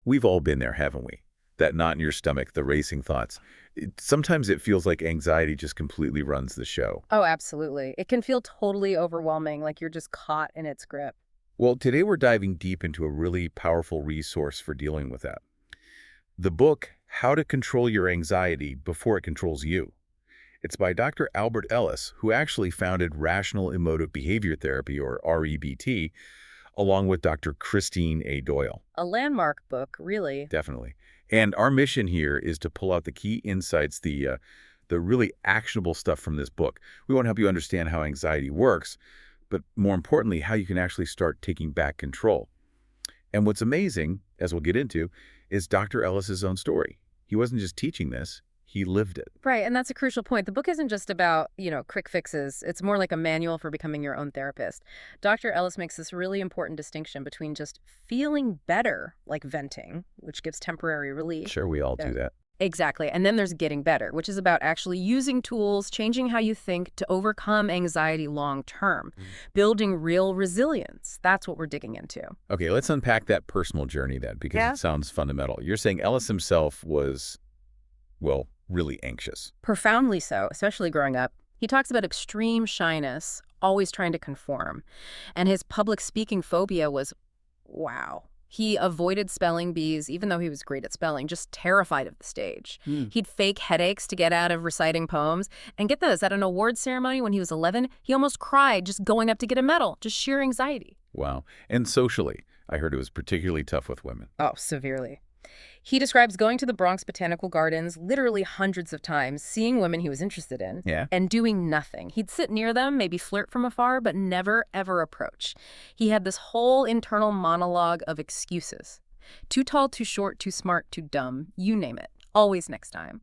We've all been there, haven't we? That knot in your stomach, the racing thoughts. Sometimes it feels like anxiety just completely runs the show. Oh, absolutely. It can feel totally overwhelming, like you're just caught in its grip. Well, today we're diving deep into a really powerful resource for dealing with that. The book, How to Control Your Anxiety Before It Controls You. It's by Dr. Albert Ellis, who actually founded Rational Emotive Behaviour Therapy, or REBT, along with Dr. Kristene A. Doyle. A landmark book, really. Definitely. And our mission here is to pull out the key insights, the really actionable stuff from this book. We want to help you understand how anxiety works, but more importantly, how you can actually start taking back control. And what's amazing, as we'll get into, is Dr. Ellis's own story. He wasn't just teaching this, he lived it. Right, and that's a crucial point. The book isn't just about, quick fixes. It's more like a manual for becoming your own therapist. Dr. Ellis makes this really important distinction between just feeling better, like venting, which gives temporary relief. Sure, we all do that. Exactly. And then there's getting better, which is about actually using tools, changing how you think to overcome anxiety long term, building real resilience. That's what we're digging into. Okay, let's unpack that personal journey then, because it sounds fundamental. You're saying Ellis himself was, well, really anxious. Profoundly so, especially growing up. He talks about extreme shyness, always trying to conform. And his public speaking phobia was, wow. He avoided spelling bees, even though he was great at spelling, just terrified of the stage. He'd fake headaches to get out of reciting poems. And get this, at an awards ceremony when he was 11, he almost cried just going up to get a medal, just sheer anxiety. Wow. And socially, I heard it was particularly tough with women. Oh, severely. He describes going to the Bronx Botanical Gardens literally hundreds of times, seeing women he was interested in, and doing nothing. He'd sit near them, maybe flirt from afar, but never, ever approach. He had this whole internal monologue of excuses. Too tall, too short, too smart, too dumb, you name it. Always next time.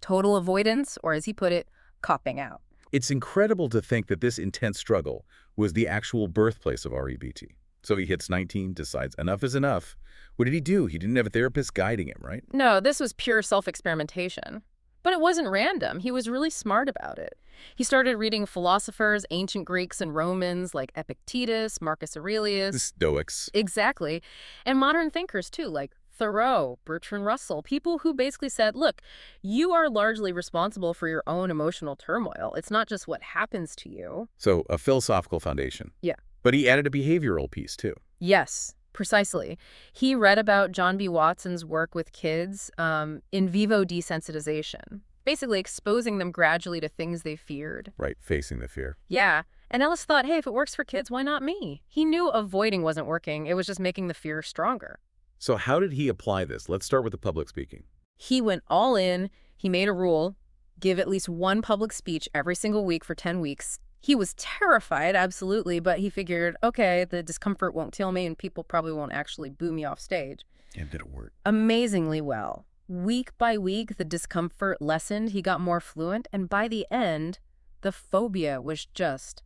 Total avoidance, or as he put it, copping out. It's incredible to think that this intense struggle was the actual birthplace of REBT. So he hits 19, decides enough is enough. What did he do? He didn't have a therapist guiding him, right? No, this was pure self-experimentation. But it wasn't random. He was really smart about it. He started reading philosophers, ancient Greeks and Romans like Epictetus, Marcus Aurelius. The Stoics. Exactly. And modern thinkers, too, like Thoreau, Bertrand Russell, people who basically said, look, you are largely responsible for your own emotional turmoil. It's not just what happens to you. So a philosophical foundation. Yeah. But he added a behavioral piece, too. Yes, precisely. He read about John B. Watson's work with kids, in vivo desensitization, basically exposing them gradually to things they feared. Right, facing the fear. Yeah. And Ellis thought, hey, if it works for kids, why not me? He knew avoiding wasn't working. It was just making the fear stronger. So how did he apply this? Let's start with the public speaking. He went all in. He made a rule, give at least one public speech every single week for 10 weeks. He was terrified, absolutely, but he figured, okay, the discomfort won't kill me and people probably won't actually boo me off stage. And did it work? Amazingly well. Week by week, the discomfort lessened, he got more fluent, and by the end, the phobia was just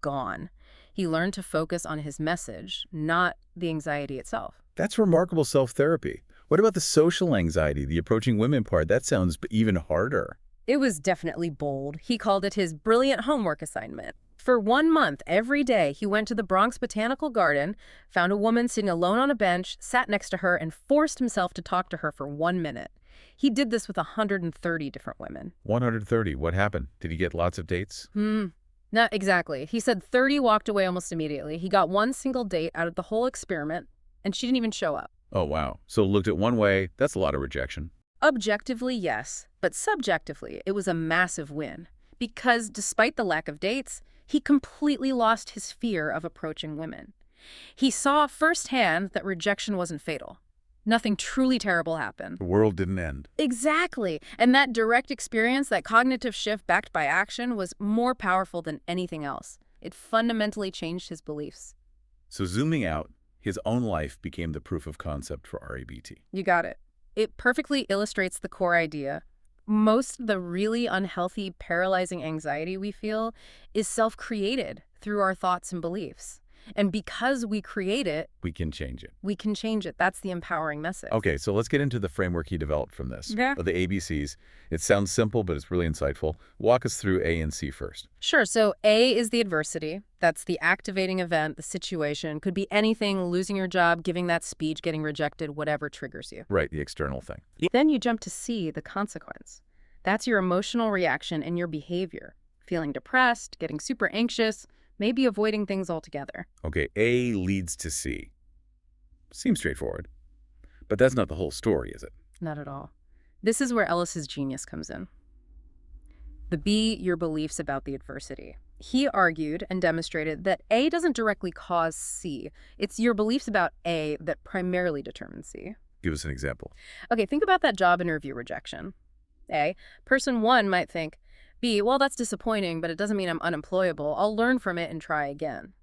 gone. He learned to focus on his message, not the anxiety itself. That's remarkable self-therapy. What about the social anxiety, the approaching women part? That sounds even harder. It was definitely bold. He called it his brilliant homework assignment. For 1 month, every day, he went to the Bronx Botanical Garden, found a woman sitting alone on a bench, sat next to her, and forced himself to talk to her for 1 minute. He did this with 130 different women. 130. What happened? Did he get lots of dates? Not exactly. He said 30 walked away almost immediately. He got one single date out of the whole experiment, and she didn't even show up. Oh, wow. So looked at one way, that's a lot of rejection. Objectively, yes, but subjectively, it was a massive win. Because despite the lack of dates, he completely lost his fear of approaching women. He saw firsthand that rejection wasn't fatal. Nothing truly terrible happened. The world didn't end. Exactly. And that direct experience, that cognitive shift backed by action, was more powerful than anything else. It fundamentally changed his beliefs. So zooming out, his own life became the proof of concept for REBT. You got it. It perfectly illustrates the core idea. Most of the really unhealthy, paralyzing anxiety we feel is self-created through our thoughts and beliefs. And because we create it, we can change it. we can change it. That's the empowering message. Okay, so let's get into the framework he developed from this. Yeah. The ABCs. It sounds simple, but it's really insightful. Walk us through A and C first. Sure. So A is the adversity. That's the activating event, the situation. Could be anything, losing your job, giving that speech, getting rejected, whatever triggers you. Right, the external thing. Then you jump to C, the consequence. That's your emotional reaction and your behavior. Feeling depressed, getting super anxious, maybe avoiding things altogether. Okay, A leads to C. Seems straightforward. But that's not the whole story, is it? Not at all. This is where Ellis's genius comes in. The B, your beliefs about the adversity. He argued and demonstrated that A doesn't directly cause C. It's your beliefs about A that primarily determine C. Give us an example. Okay, think about that job interview rejection. A, person 1 might think, B, well, that's disappointing, but it doesn't mean I'm unemployable. I'll learn from it and try again.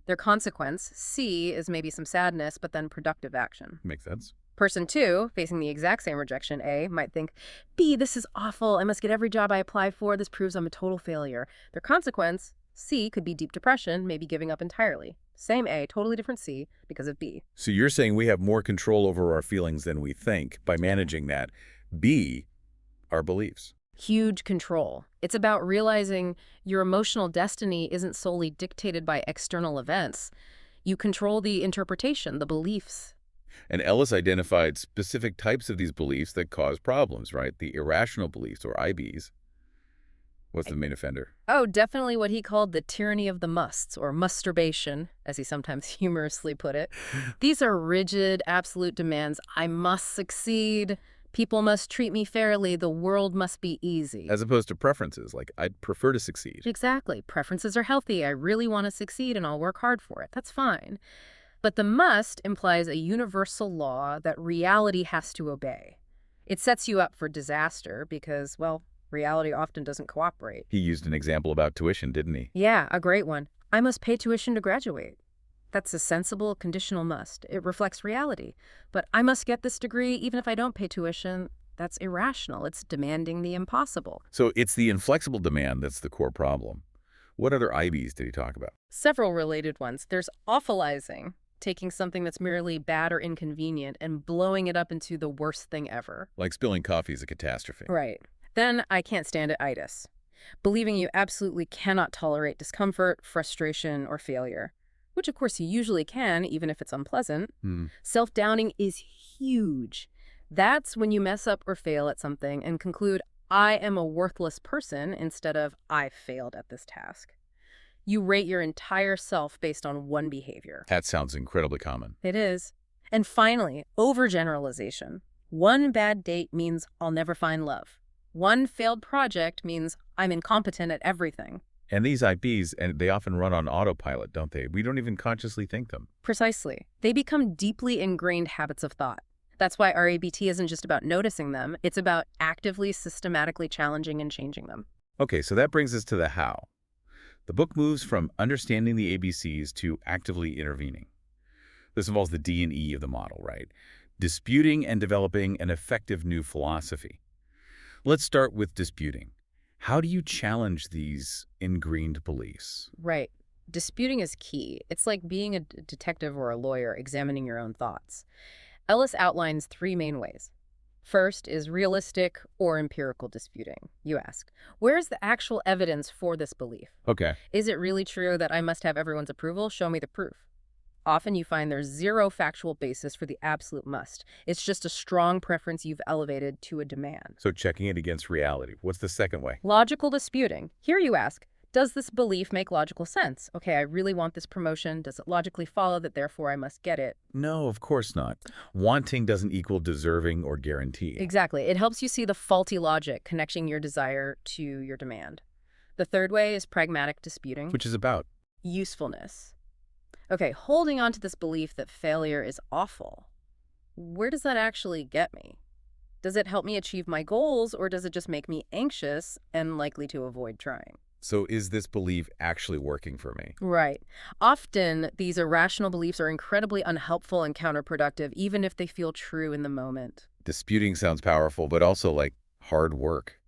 Their consequence, C, is maybe some sadness, but then productive action. Makes sense. Person 2, facing the exact same rejection, A, might think, B, this is awful. I must get every job I apply for. This proves I'm a total failure. Their consequence, C, could be deep depression, maybe giving up entirely. Same A, totally different C, because of B. So you're saying we have more control over our feelings than we think by managing that. B, our beliefs. Huge control. It's about realizing your emotional destiny isn't solely dictated by external events. You control the interpretation, the beliefs. And Ellis identified specific types of these beliefs that cause problems, right? The irrational beliefs, or IBs. What's the main offender? Oh, definitely what he called the tyranny of the musts, or masturbation, as he sometimes humorously put it. These are rigid, absolute demands. I must succeed. People must treat me fairly. The world must be easy. As opposed to preferences, like I'd prefer to succeed. Exactly. Preferences are healthy. I really want to succeed and I'll work hard for it. That's fine. But the must implies a universal law that reality has to obey. It sets you up for disaster because, well, reality often doesn't cooperate. He used an example about tuition, didn't he? Yeah, a great one. I must pay tuition to graduate. That's a sensible, conditional must. It reflects reality. But I must get this degree even if I don't pay tuition. That's irrational. It's demanding the impossible. So it's the inflexible demand that's the core problem. What other IBs did he talk about? Several related ones. There's awfulizing, taking something that's merely bad or inconvenient and blowing it up into the worst thing ever. Like spilling coffee is a catastrophe. Right. Then I can't stand it itis. Believing you absolutely cannot tolerate discomfort, frustration, or failure. Which, of course, you usually can, even if it's unpleasant. Self-downing is huge. That's when you mess up or fail at something and conclude, I am a worthless person, instead of, I failed at this task. You rate your entire self based on one behavior. That sounds incredibly common. It is. And finally, overgeneralization. One bad date means I'll never find love. One failed project means I'm incompetent at everything. And these IBs, and they often run on autopilot, don't they? We don't even consciously think them. Precisely. They become deeply ingrained habits of thought. That's why REBT isn't just about noticing them. It's about actively, systematically challenging and changing them. Okay, so that brings us to the how. The book moves from understanding the ABCs to actively intervening. This involves the D and E of the model, right? Disputing and developing an effective new philosophy. Let's start with disputing. How do you challenge these ingrained beliefs? Right. Disputing is key. It's like being a detective or a lawyer examining your own thoughts. Ellis outlines 3 main ways. First is realistic or empirical disputing. You ask, where's the actual evidence for this belief? Okay. Is it really true that I must have everyone's approval? Show me the proof. Often you find there's zero factual basis for the absolute must. It's just a strong preference you've elevated to a demand. So checking it against reality. What's the second way? Logical disputing. Here you ask, does this belief make logical sense? Okay, I really want this promotion. Does it logically follow that therefore I must get it? No, of course not. Wanting doesn't equal deserving or guarantee. Exactly. It helps you see the faulty logic connecting your desire to your demand. The third way is pragmatic disputing. Which is about? Usefulness. Okay, holding on to this belief that failure is awful. Where does that actually get me? Does it help me achieve my goals, or does it just make me anxious and likely to avoid trying? So is this belief actually working for me? Right. Often, these irrational beliefs are incredibly unhelpful and counterproductive, even if they feel true in the moment. Disputing sounds powerful, but also like hard work.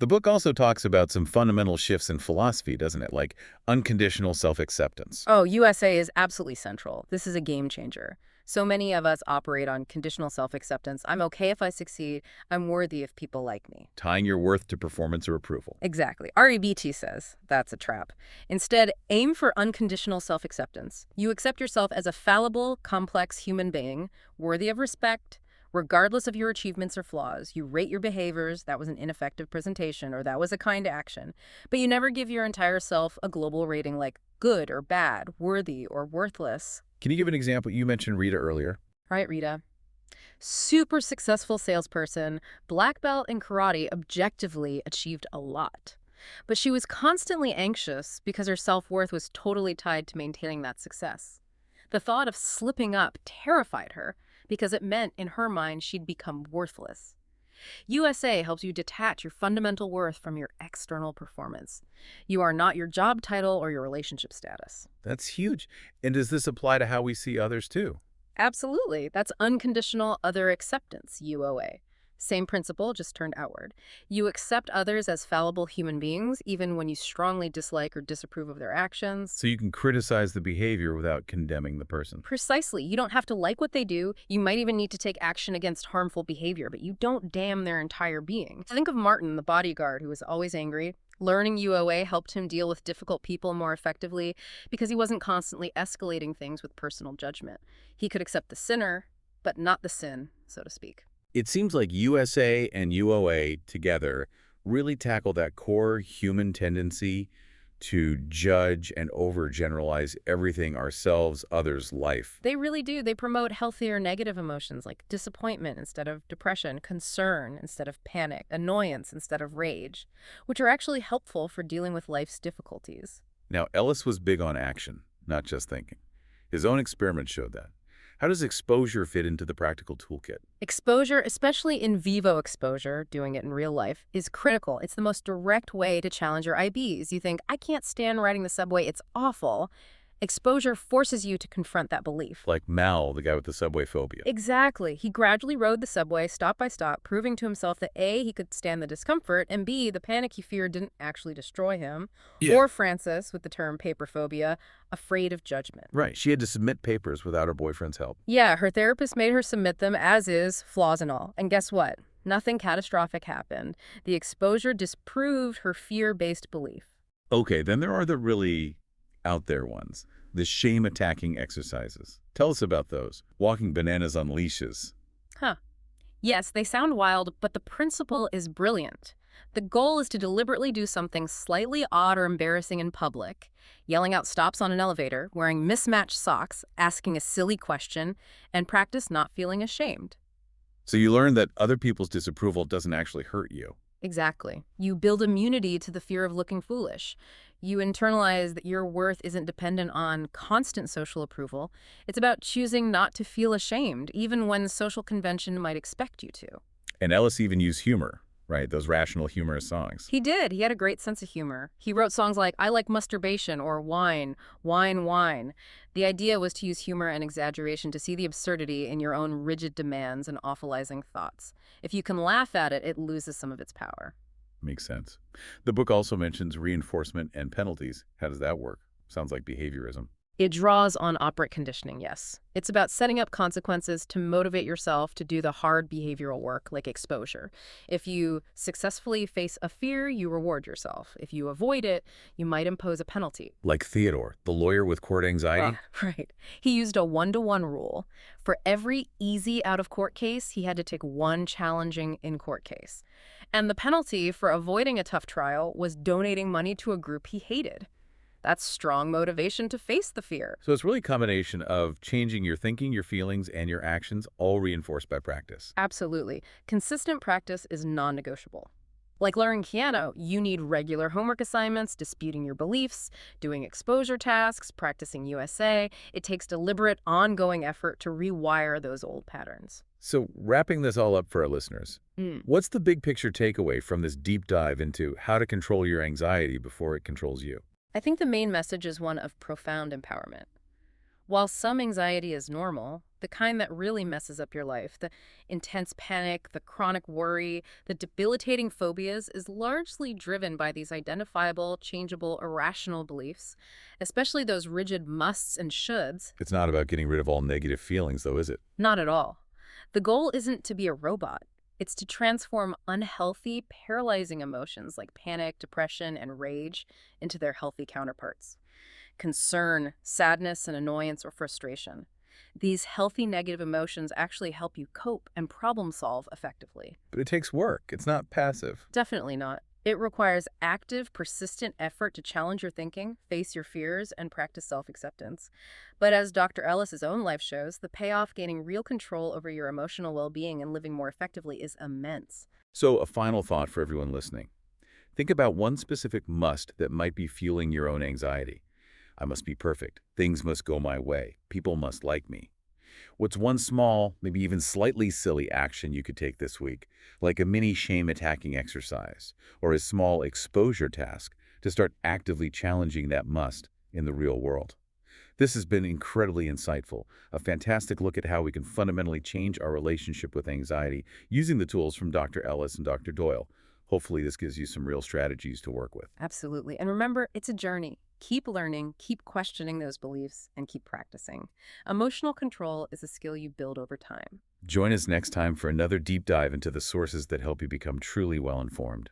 The book also talks about some fundamental shifts in philosophy, doesn't it? Like unconditional self-acceptance. Oh, USA is absolutely central. This is a game changer. So many of us operate on conditional self-acceptance. I'm okay if I succeed. I'm worthy if people like me. Tying your worth to performance or approval. Exactly. REBT says that's a trap. Instead, aim for unconditional self-acceptance. You accept yourself as a fallible, complex human being, worthy of respect, regardless of your achievements or flaws. You rate your behaviors, that was an ineffective presentation, or that was a kind action. But you never give your entire self a global rating like good or bad, worthy or worthless. Can you give an example? You mentioned Rita earlier. Right, Rita? Super successful salesperson, black belt in karate, objectively achieved a lot. But she was constantly anxious because her self-worth was totally tied to maintaining that success. The thought of slipping up terrified her because it meant, in her mind, she'd become worthless. USA helps you detach your fundamental worth from your external performance. You are not your job title or your relationship status. That's huge. And does this apply to how we see others too? Absolutely. That's unconditional other acceptance, UOA. Same principle, just turned outward. You accept others as fallible human beings, even when you strongly dislike or disapprove of their actions. So you can criticize the behavior without condemning the person. Precisely. You don't have to like what they do. You might even need to take action against harmful behavior, but you don't damn their entire being. Think of Martin, the bodyguard, who was always angry. Learning UOA helped him deal with difficult people more effectively because he wasn't constantly escalating things with personal judgment. He could accept the sinner, but not the sin, so to speak. It seems like USA and UOA together really tackle that core human tendency to judge and overgeneralize everything ourselves, others, life. They really do. They promote healthier negative emotions like disappointment instead of depression, concern instead of panic, annoyance instead of rage, which are actually helpful for dealing with life's difficulties. Now, Ellis was big on action, not just thinking. His own experiment showed that. How does exposure fit into the practical toolkit? Exposure, especially in vivo exposure, doing it in real life, is critical. It's the most direct way to challenge your IBs. You think, I can't stand riding the subway, it's awful. Exposure forces you to confront that belief. Like Mal, the guy with the subway phobia. Exactly. He gradually rode the subway stop by stop, proving to himself that A, he could stand the discomfort, and B, the panic he feared didn't actually destroy him. Yeah. Or Frances, with the term paper phobia, afraid of judgment. Right. She had to submit papers without her boyfriend's help. Yeah, her therapist made her submit them as is, flaws and all. And guess what? Nothing catastrophic happened. The exposure disproved her fear-based belief. Okay, then there are the really out there ones, the shame-attacking exercises. Tell us about those. Walking bananas on leashes. Huh. Yes, they sound wild, but the principle is brilliant. The goal is to deliberately do something slightly odd or embarrassing in public, yelling out stops on an elevator, wearing mismatched socks, asking a silly question, and practice not feeling ashamed. So you learn that other people's disapproval doesn't actually hurt you. Exactly. You build immunity to the fear of looking foolish. You internalize that your worth isn't dependent on constant social approval. It's about choosing not to feel ashamed, even when social convention might expect you to. And Ellis even used humor, right? Those rational, humorous songs. He did. He had a great sense of humor. He wrote songs like I Like Masturbation or Wine, Wine, Wine. The idea was to use humor and exaggeration to see the absurdity in your own rigid demands and awfulizing thoughts. If you can laugh at it, it loses some of its power. Makes sense. The book also mentions reinforcement and penalties. How does that work? Sounds like behaviorism. It draws on operant conditioning, yes. It's about setting up consequences to motivate yourself to do the hard behavioral work, like exposure. If you successfully face a fear, you reward yourself. If you avoid it, you might impose a penalty. Like Theodore, the lawyer with court anxiety? Right. He used a 1-to-1 rule. For every easy out-of-court case, he had to take one challenging in-court case. And the penalty for avoiding a tough trial was donating money to a group he hated. That's strong motivation to face the fear. So it's really a combination of changing your thinking, your feelings, and your actions, all reinforced by practice. Absolutely. Consistent practice is non-negotiable. Like learning piano, you need regular homework assignments, disputing your beliefs, doing exposure tasks, practicing USA. It takes deliberate, ongoing effort to rewire those old patterns. So wrapping this all up for our listeners, what's the big picture takeaway from this deep dive into how to control your anxiety before it controls you? I think the main message is one of profound empowerment. While some anxiety is normal, the kind that really messes up your life, the intense panic, the chronic worry, the debilitating phobias, is largely driven by these identifiable, changeable, irrational beliefs, especially those rigid musts and shoulds. It's not about getting rid of all negative feelings, though, is it? Not at all. The goal isn't to be a robot. It's to transform unhealthy, paralyzing emotions like panic, depression, and rage into their healthy counterparts. Concern, sadness, and annoyance or frustration. These healthy negative emotions actually help you cope and problem solve effectively. But it takes work. It's not passive. Definitely not. It requires active, persistent effort to challenge your thinking, face your fears, and practice self-acceptance. But as Dr. Ellis's own life shows, the payoff gaining real control over your emotional well-being and living more effectively is immense. So, a final thought for everyone listening. Think about one specific must that might be fueling your own anxiety. I must be perfect. Things must go my way. People must like me. What's one small, maybe even slightly silly action you could take this week, like a mini shame-attacking exercise or a small exposure task to start actively challenging that must in the real world? This has been incredibly insightful, a fantastic look at how we can fundamentally change our relationship with anxiety using the tools from Dr. Ellis and Dr. Doyle. Hopefully this gives you some real strategies to work with. Absolutely. And remember, it's a journey. Keep learning, keep questioning those beliefs, and keep practicing. Emotional control is a skill you build over time. Join us next time for another deep dive into the sources that help you become truly well-informed.